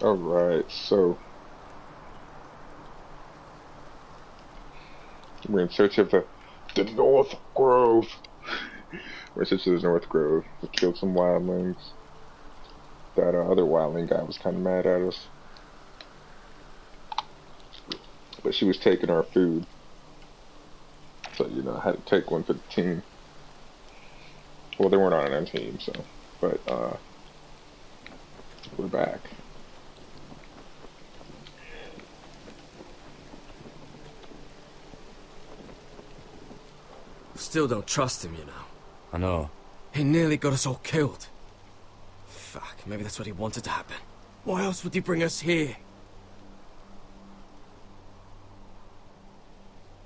Alright, so we're in search of the North Grove. We're in search of the North Grove. We killed some wildlings. That other wildling guy was kind of mad at us. But she was taking our food. So, you know, I had to take one for the team. Well, they weren't on our team, so. But, we're back. Still don't trust him, you know. I know. He nearly got us all killed. Fuck, maybe that's what he wanted to happen. Why else would he bring us here?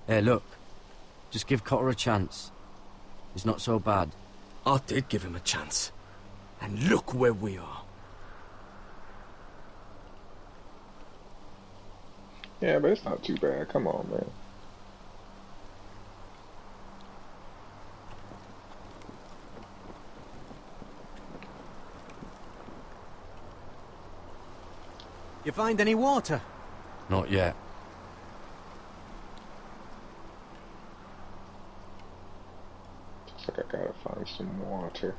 Hey, look. Just give Cotter a chance. He's not so bad. I did give him a chance. And look where we are. Yeah, but it's not too bad. Come on, man. You find any water? Not yet. Looks like I gotta find some water.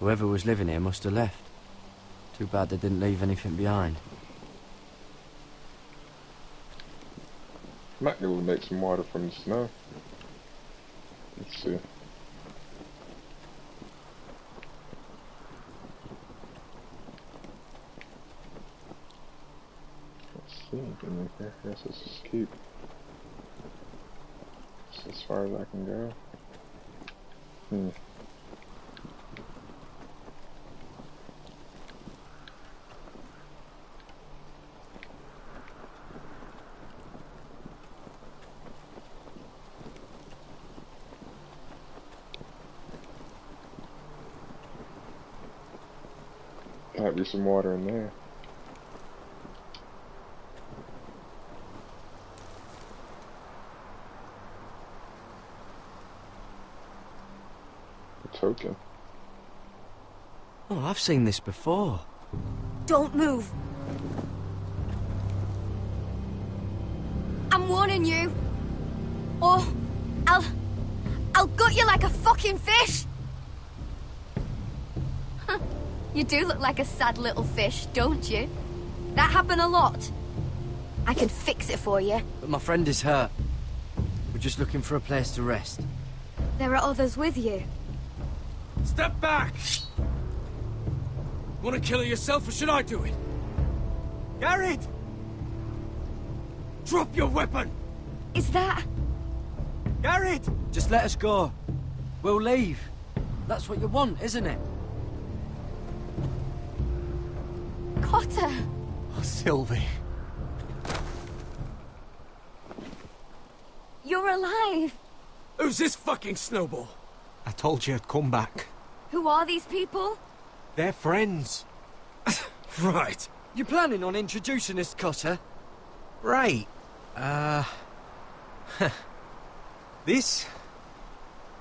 Whoever was living here must have left. Too bad they didn't leave anything behind. Might be able to make some water from the snow. Let's see. Let's see. Anything here? Yes, let's just keep. That's as far as I can go. Might be some water in there. A token. Oh, I've seen this before. Don't move. I'm warning you. Or I'll gut you like a fucking fish. You do look like a sad little fish, don't you? That happen a lot. I can fix it for you. But my friend is hurt. We're just looking for a place to rest. There are others with you. Step back! Want to kill her yourself, or should I do it? Garrett! Drop your weapon! Is that... Garrett! Just let us go. We'll leave. That's what you want, isn't it? Cotter? Oh, Sylvie. You're alive. Who's this fucking snowball? I told you I'd come back. Who are these people? They're friends. Right. You planning on introducing us, Cotter? Right. This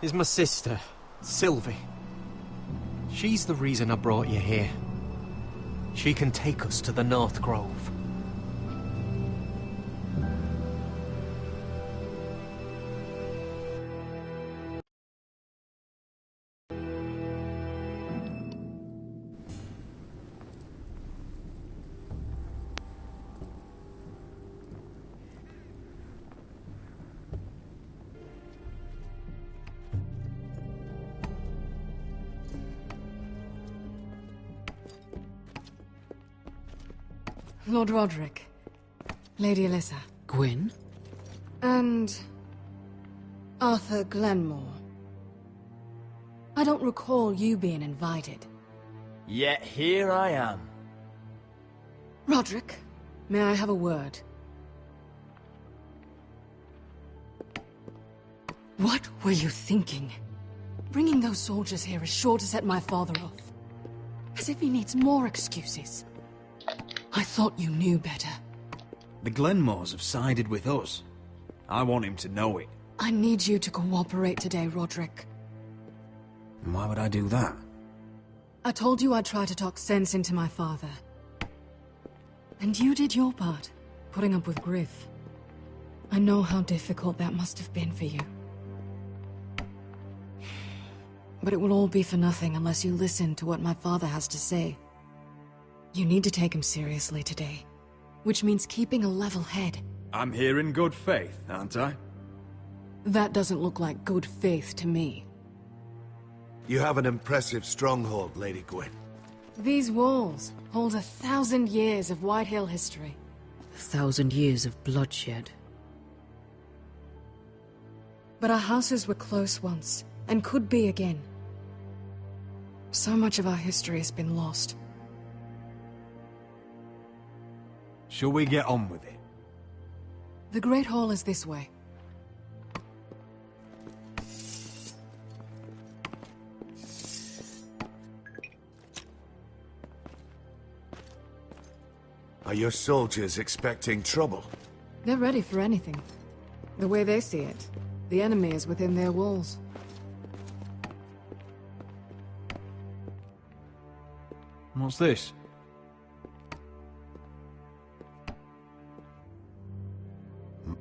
is my sister, Sylvie. She's the reason I brought you here. She can take us to the North Grove. Lord Roderick, Lady Alyssa. Gwyn? And... Arthur Glenmore. I don't recall you being invited. Yet here I am. Roderick, may I have a word? What were you thinking? Bringing those soldiers here is sure to set my father off. As if he needs more excuses. I thought you knew better. The Glenmores have sided with us. I want him to know it. I need you to cooperate today, Roderick. And why would I do that? I told you I'd try to talk sense into my father. And you did your part, putting up with Griff. I know how difficult that must have been for you. But it will all be for nothing unless you listen to what my father has to say. You need to take him seriously today, which means keeping a level head. I'm here in good faith, aren't I? That doesn't look like good faith to me. You have an impressive stronghold, Lady Gwyn. These walls hold 1,000 years of Whitehill history. 1,000 years of bloodshed. But our houses were close once, and could be again. So much of our history has been lost. Shall we get on with it? The Great Hall is this way. Are your soldiers expecting trouble? They're ready for anything. The way they see it, the enemy is within their walls. What's this?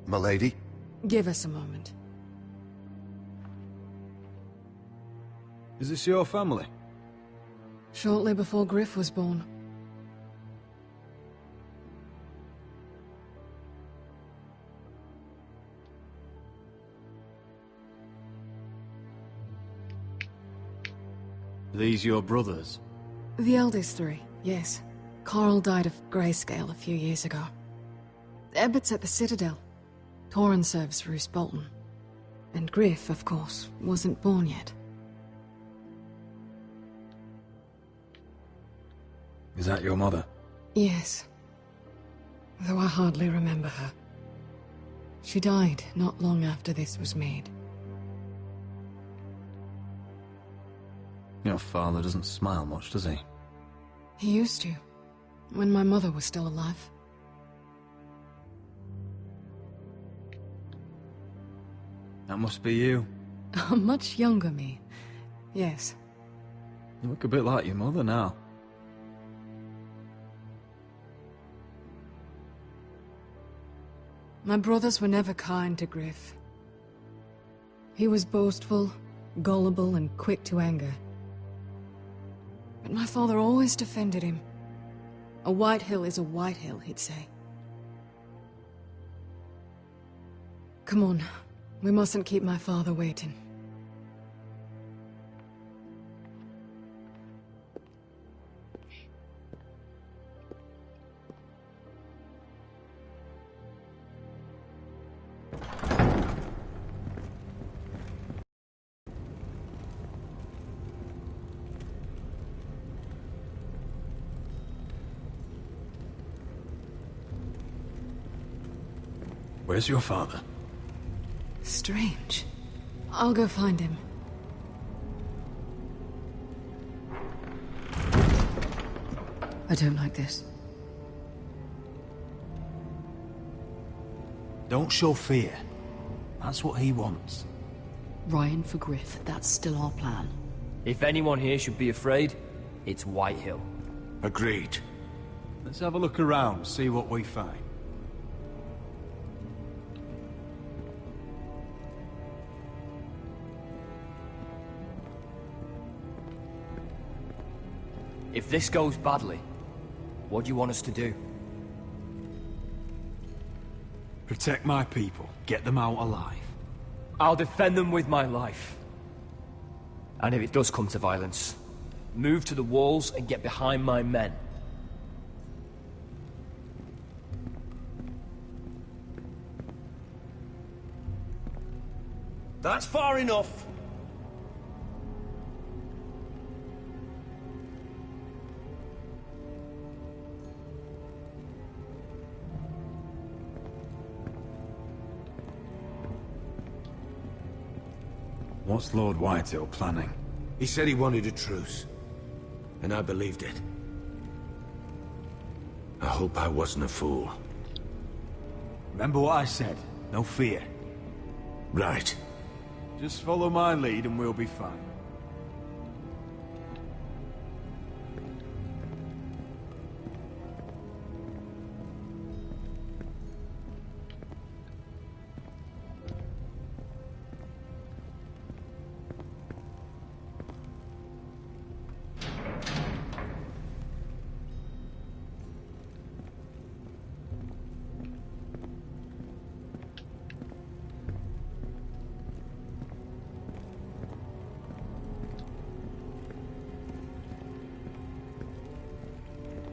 Milady? Give us a moment. Is this your family? Shortly before Griff was born. These your brothers? The eldest three, yes. Carl died of grayscale a few years ago. Ebbett's at the Citadel. Torrin serves Roose Bolton. And Griff, of course, wasn't born yet. Is that your mother? Yes. Though I hardly remember her. She died not long after this was made. Your father doesn't smile much, does he? He used to, when my mother was still alive. That must be you. A much younger me, yes. You look a bit like your mother now. My brothers were never kind to Griff. He was boastful, gullible, and quick to anger. But my father always defended him. A Whitehill is a Whitehill, he'd say. Come on, we mustn't keep my father waiting. Where's your father? Strange. I'll go find him. I don't like this. Don't show fear. That's what he wants. Ryan for Griff, that's still our plan. If anyone here should be afraid, it's Whitehill. Agreed. Let's have a look around, see what we find. If this goes badly, what do you want us to do? Protect my people. Get them out alive. I'll defend them with my life. And if it does come to violence, move to the walls and get behind my men. That's far enough! What's Lord Whitehill planning? He said he wanted a truce, and I believed it. I hope I wasn't a fool. Remember what I said. No fear. Right. Just follow my lead and we'll be fine.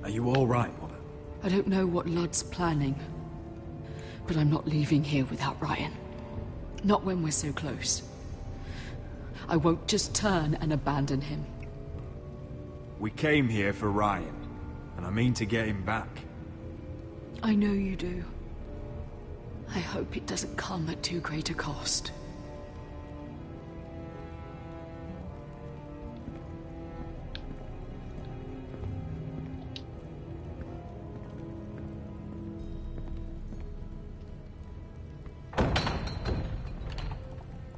Are you all right, Mother? I don't know what Ludd's planning, but I'm not leaving here without Ryan. Not when we're so close. I won't just turn and abandon him. We came here for Ryan, and I mean to get him back. I know you do. I hope it doesn't come at too great a cost.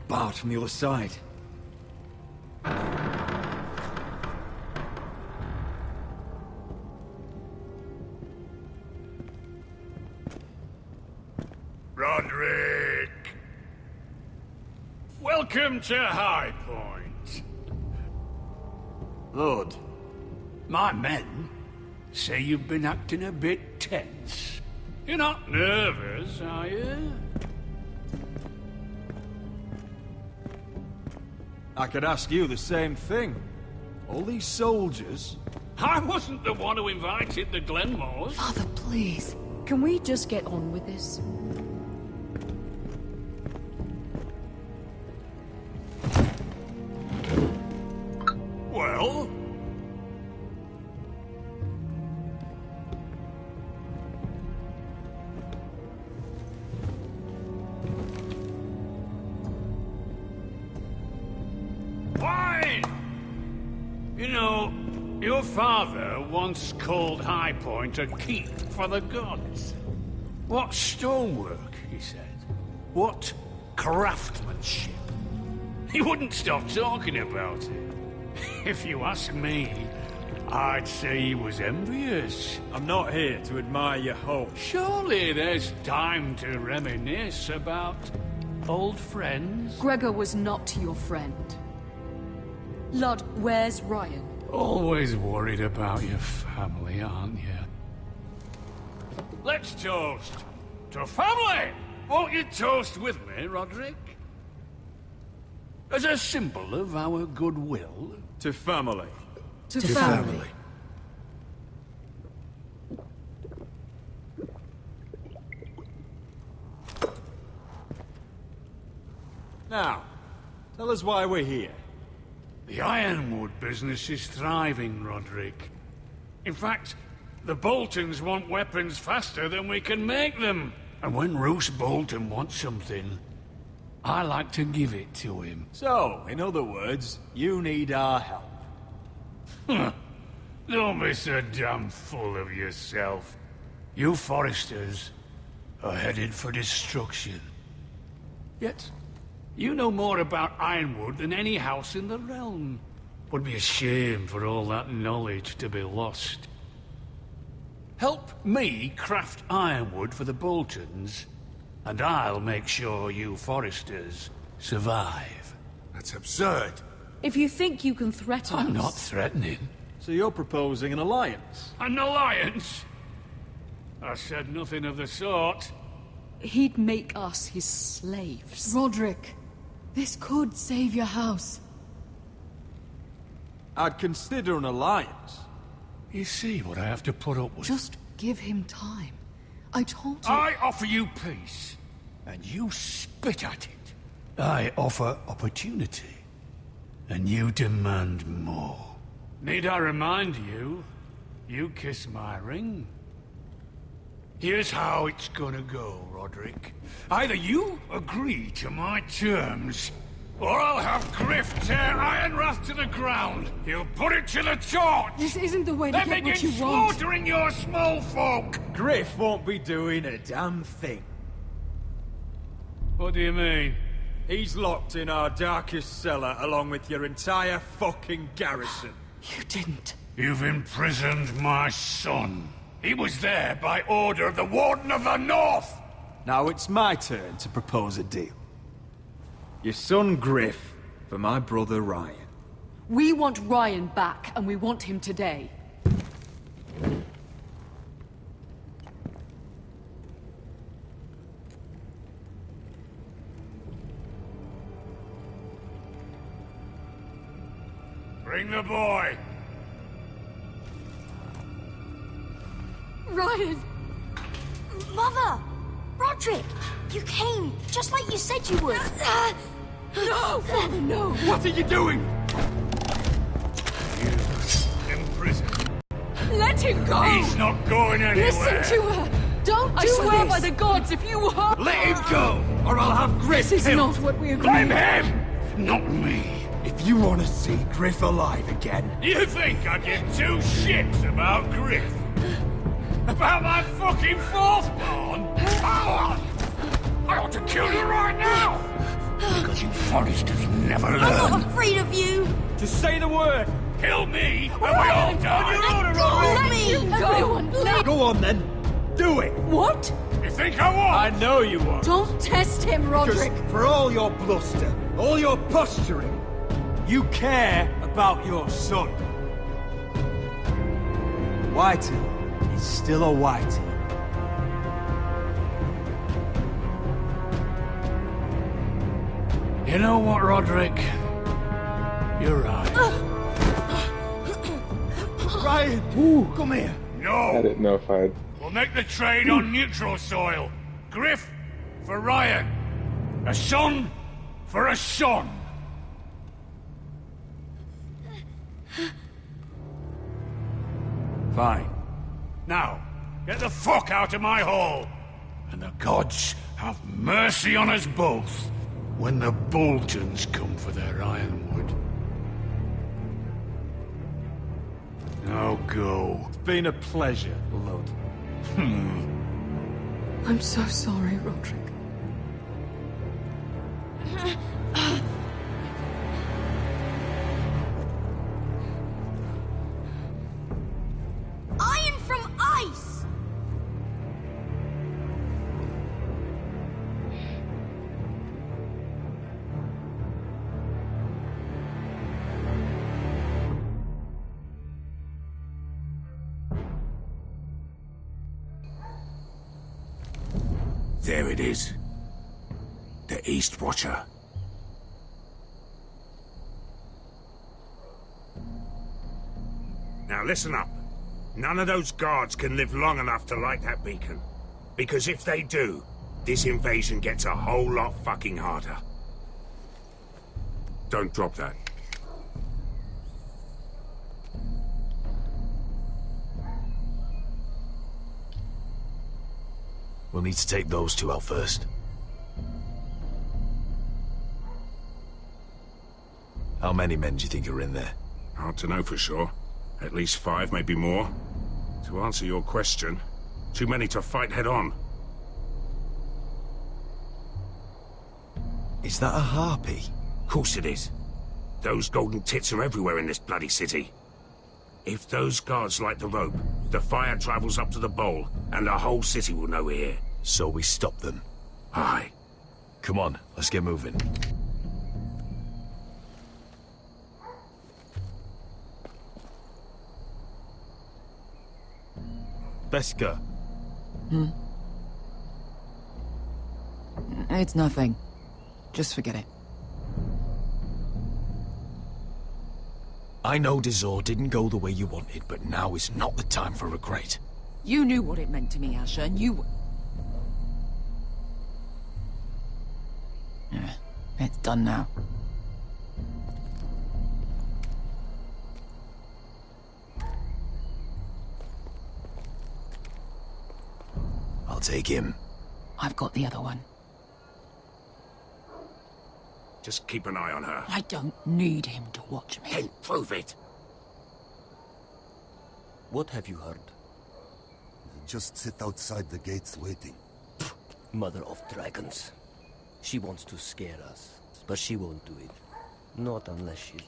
Barred from the other side. Roderick! Welcome to High Point. Lord, my men say you've been acting a bit tense. You're not nervous, are you? I could ask you the same thing. All these soldiers... I wasn't the one who invited the Glenmores. Father, please. Can we just get on with this? Well? Fine! You know, your father once called High Point a keep for the gods. What stonework, he said. What craftsmanship. He wouldn't stop talking about it. If you ask me, I'd say he was envious. I'm not here to admire your hope. Surely there's time to reminisce about old friends. Gregor was not your friend. Ludd, where's Ryan? Always worried about your family, aren't you? Let's toast to family! Won't you toast with me, Roderick? As a symbol of our goodwill. To family. To family. Now, tell us why we're here. The ironwood business is thriving, Roderick. In fact, the Boltons want weapons faster than we can make them. And when Roose Bolton wants something, I like to give it to him. So, in other words, you need our help. Don't be so damn full of yourself. You Foresters are headed for destruction. Yet, you know more about ironwood than any house in the realm. Would be a shame for all that knowledge to be lost. Help me craft ironwood for the Boltons, and I'll make sure you Foresters survive. That's absurd. If you think you can threaten us... I'm not threatening. So you're proposing an alliance? An alliance? I said nothing of the sort. He'd make us his slaves. Roderick, this could save your house. I'd consider an alliance. You see what I have to put up with? Just give him time. I told you... I offer you peace, and you spit at it. I offer opportunity, and you demand more. Need I remind you, you kiss my ring? Here's how it's gonna go, Roderick. Either you agree to my terms, or I'll have Griff tear Ironrath to the ground. He'll put it to the torch! This isn't the way to Then get what begin you want. slaughtering your small folk! Griff won't be doing a damn thing. What do you mean? He's locked in our darkest cellar along with your entire fucking garrison. You didn't. You've imprisoned my son. He was there by order of the Warden of the North! Now it's my turn to propose a deal. Your son Griff for my brother Ryan. We want Ryan back, and we want him today. Bring the boy! Ryan! Mother! Roderick! You came, just like you said you would. No! Father, no! What are you doing? You in prison. Let him go! He's not going anywhere! Listen to her! Don't do I swear this. by the gods if you hurt... Let him go, or I'll have Griff This is killed! not what we agreed. Blame him! Not me! If you want to see Griff alive again... You think I give two shits about Griff? About my fucking fourth-born? I ought to kill you right now! Because you Forresters never learn. I'm not afraid of you! Just say the word! Kill me, and we all die! Let me! Everyone, let... Go on then! Do it! What? You think I won't? I know you won't! Don't test him, Roderick! Because for all your bluster, all your posturing, you about your son. Whitey is still a Whitey. You know what, Roderick? You're right. Ryan! Ooh, come here. No! I didn't know if I'd... We'll make the trade on neutral soil. Griff for Ryan. A son for a son. Fine. Now, get the fuck out of my hall. And the gods have mercy on us both when the Boltons come for their ironwood. Now go. It's been a pleasure, Lud. I'm so sorry, Roderick. Iron from ice! There it is. The East Watcher. Now listen up. None of those guards can live long enough to light that beacon. Because if they do, this invasion gets a whole lot fucking harder. Don't drop that. We'll need to take those two out first. How many men do you think are in there? Hard to know for sure. At least 5, maybe more. To answer your question, too many to fight head on. Is that a harpy? Of course it is. Those golden tits are everywhere in this bloody city. If those guards light the rope, the fire travels up to the bowl, and the whole city will know we're here. So we stop them. Aye. Come on, let's get moving. Beska. It's nothing. Just forget it. I know Dazor didn't go the way you wanted, but now is not the time for regret. You knew what it meant to me, Asher, and you... It's done now. I'll take him. I've got the other one. Just keep an eye on her. I don't need him to watch me. Then prove it. What have you heard? Just sit outside the gates waiting. Mother of dragons. She wants to scare us, but she won't do it. Not unless she's...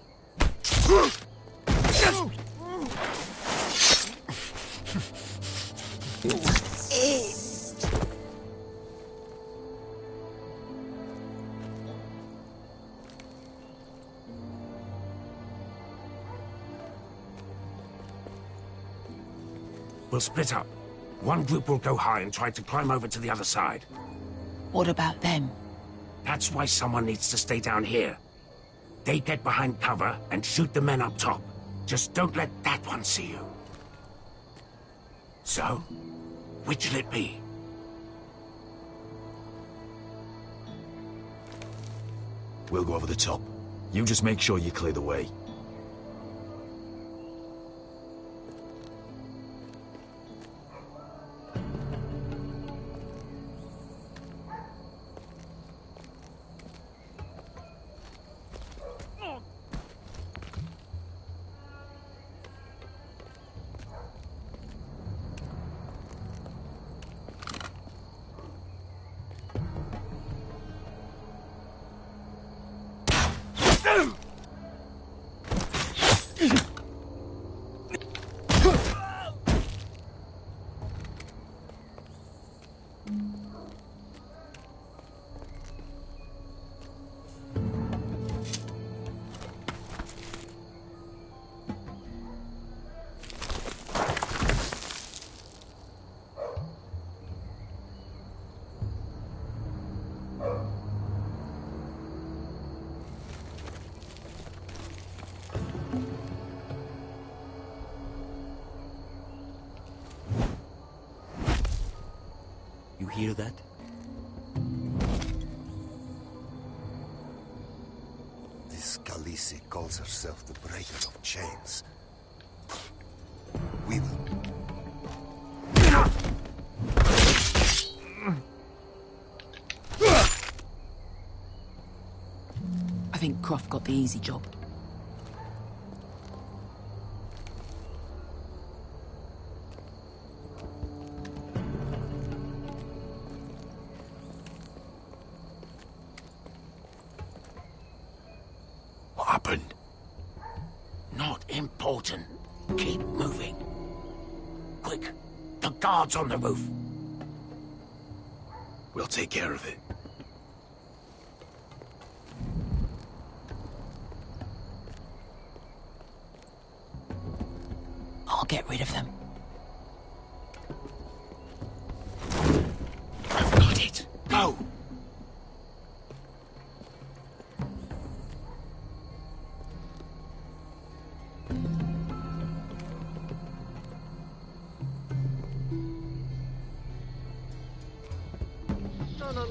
We'll split up. One group will go high and try to climb over to the other side. What about them? That's why someone needs to stay down here. They get behind cover and shoot the men up top. Just don't let that one see you. So, which'll it be? We'll go over the top. You just make sure you clear the way. You hear that? This Khaleesi calls herself the Breaker of Chains. We will. I think Croft got the easy job. What happened? Not important. Keep moving. Quick, the guards on the roof. We'll take care of it. I'll get rid of them. I've got it. Go!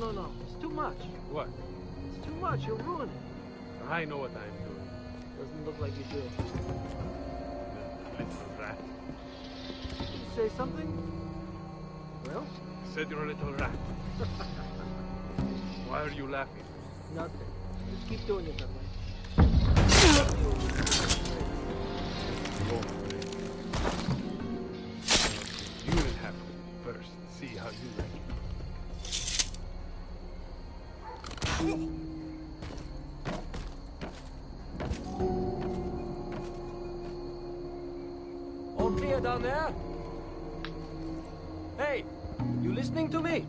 No. It's too much. What? It's too much. You'll ruin it. I know what I'm doing. Doesn't look like you do. The little rat. Did you say something? Well? I said you're a little rat. Why are you laughing? Nothing. Just keep doing it that way. You will have to first see how you like it. All clear down there? Hey, you listening to me?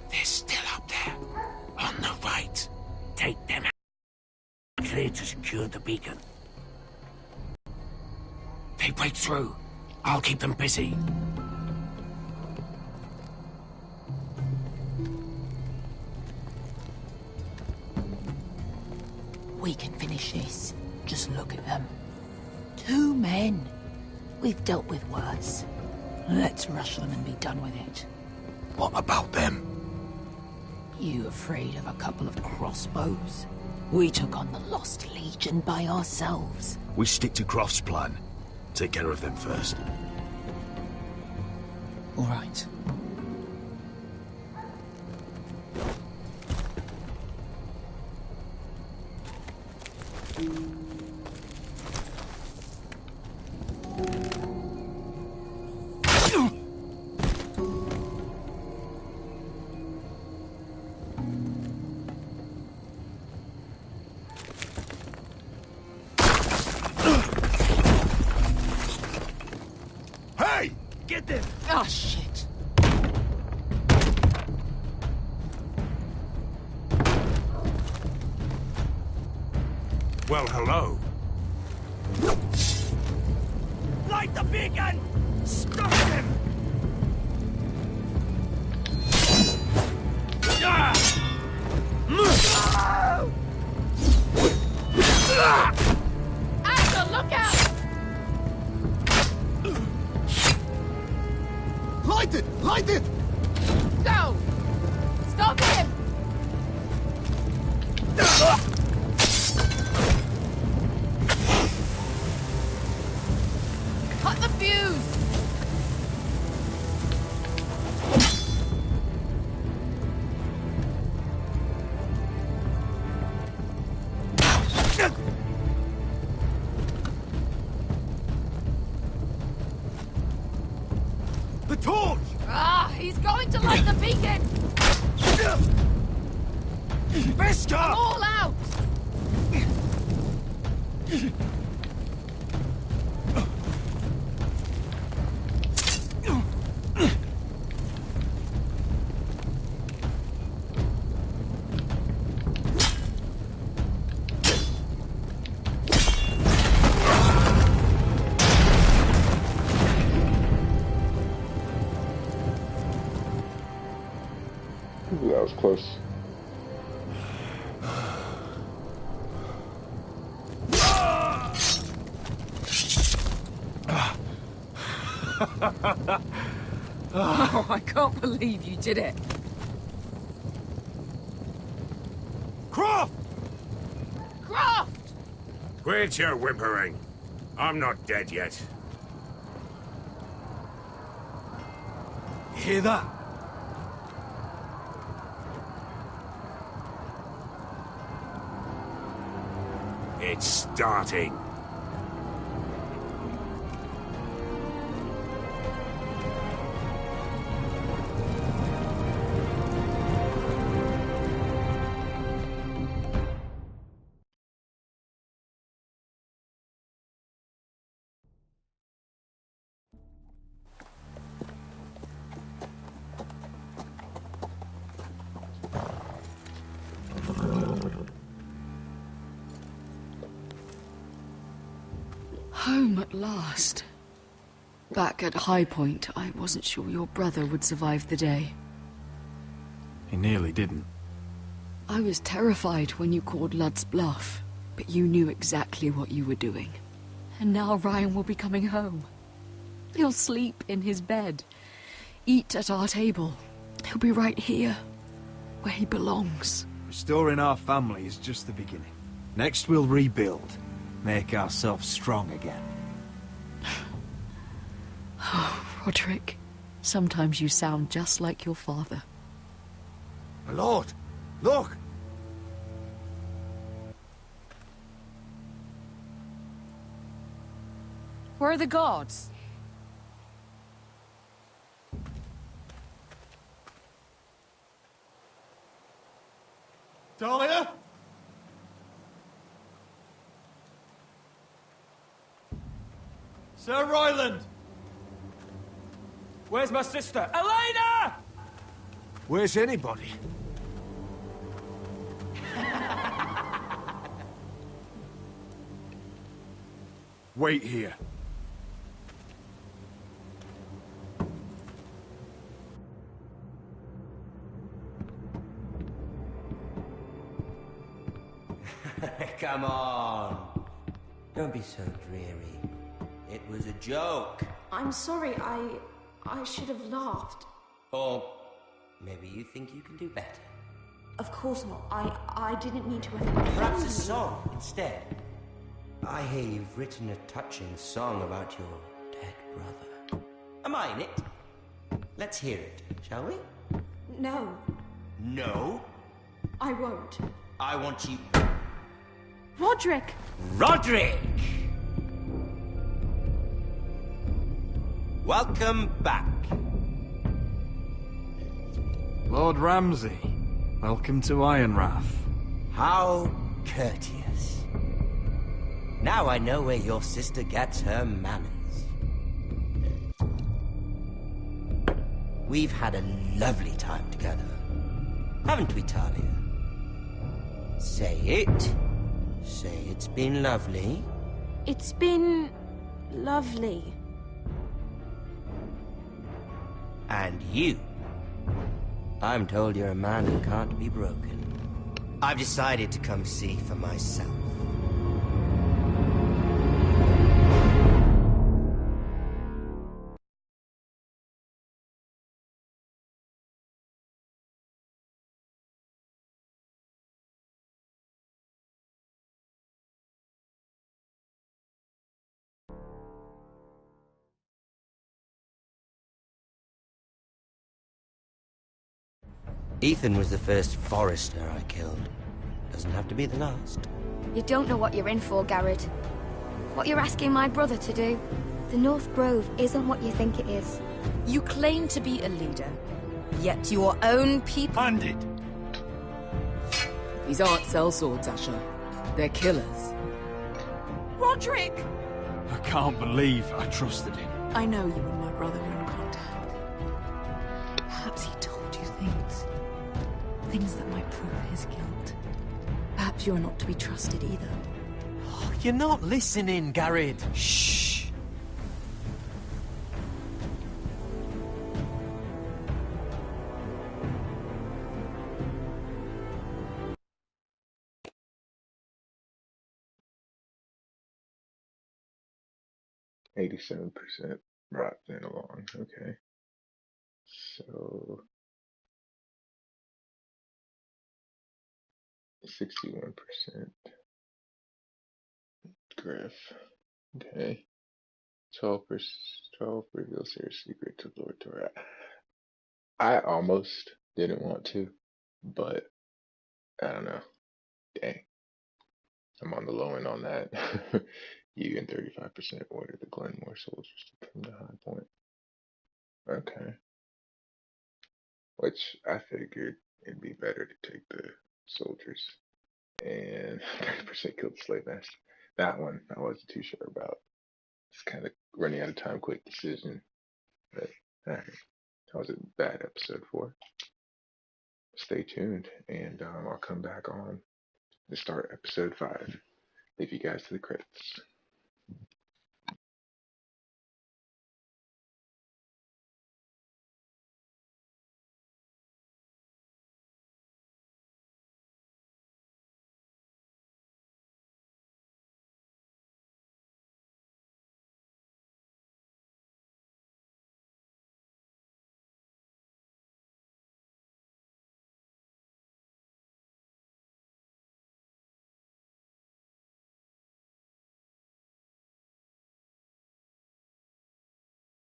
They're still up there. On the right. Take them out. Clear to secure the beacon. They break through. I'll keep them busy. We can finish this. Just look at them. 2 men. We've dealt with worse. Let's rush them and be done with it. What about them? You afraid of a couple of crossbows? We took on the Lost Legion by ourselves. We stick to Croft's plan. Take care of them first. All right. Get them! Oh, shit. Well, hello. Light the beacon! Stop him! Axel, look out! Light it! Light it! Go! Stop him! Cut the fuse! The torch! Ah, he's going to light the beacon! Vesca! I'm all out! Ooh, that was close. Oh, I can't believe you did it. Croft! Croft! Quit your whimpering. I'm not dead yet. You hear that? It's starting. Home at last. Back at High Point, I wasn't sure your brother would survive the day. He nearly didn't. I was terrified when you called Ludd's bluff, but you knew exactly what you were doing. And now Ryan will be coming home. He'll sleep in his bed, eat at our table. He'll be right here, where he belongs. Restoring our family is just the beginning. Next we'll rebuild. Make ourselves strong again. Oh, Roderick, sometimes you sound just like your father. My lord, look! Where are the guards? Talia? Sir Royland! Where's my sister? Elena! Where's anybody? Wait here. Come on. Don't be so dreary. It was a joke. I'm sorry, I should have laughed. Or maybe you think you can do better. Of course not. I didn't mean to offend you. Perhaps a song instead. I hear you've written a touching song about your dead brother. Am I in it? Let's hear it, shall we? No, No. I won't. I want you... Roderick! Roderick! Welcome back. Lord Ramsay, welcome to Ironrath. How courteous. Now I know where your sister gets her manners. we've had a lovely time together. Haven't we, Talia? Say it. Say it's been lovely. It's been lovely. And you? I'm told you're a man who can't be broken. I've decided to come see for myself. Ethan was the first Forrester I killed. Doesn't have to be the last. You don't know what you're in for, Garrett. What you're asking my brother to do. The North Grove isn't what you think it is. You claim to be a leader, yet your own people... Bandit! These aren't sellswords, Asher. They're killers. Roderick! I can't believe I trusted him. I know you and my brother were in contact. Perhaps he told you things. Things that might prove his guilt. Perhaps you're not to be trusted either. Oh, you're not listening, Garrett. Shh. %87% brought then along. Okay. So 61% Griff. Okay. 12 reveals their secret to Lord Torah. I almost didn't want to, but I don't know. Dang. I'm on the low end on that. You and 35% order the Glenmore soldiers to come to High Point. Okay. Which I figured it'd be better to take the soldiers. And 30% killed the slave master. That one I wasn't too sure about. It's kind of running out of time, quick decision. But alright. That was a bad episode 4. Stay tuned, and I'll come back on to start episode 5. Leave you guys to the credits.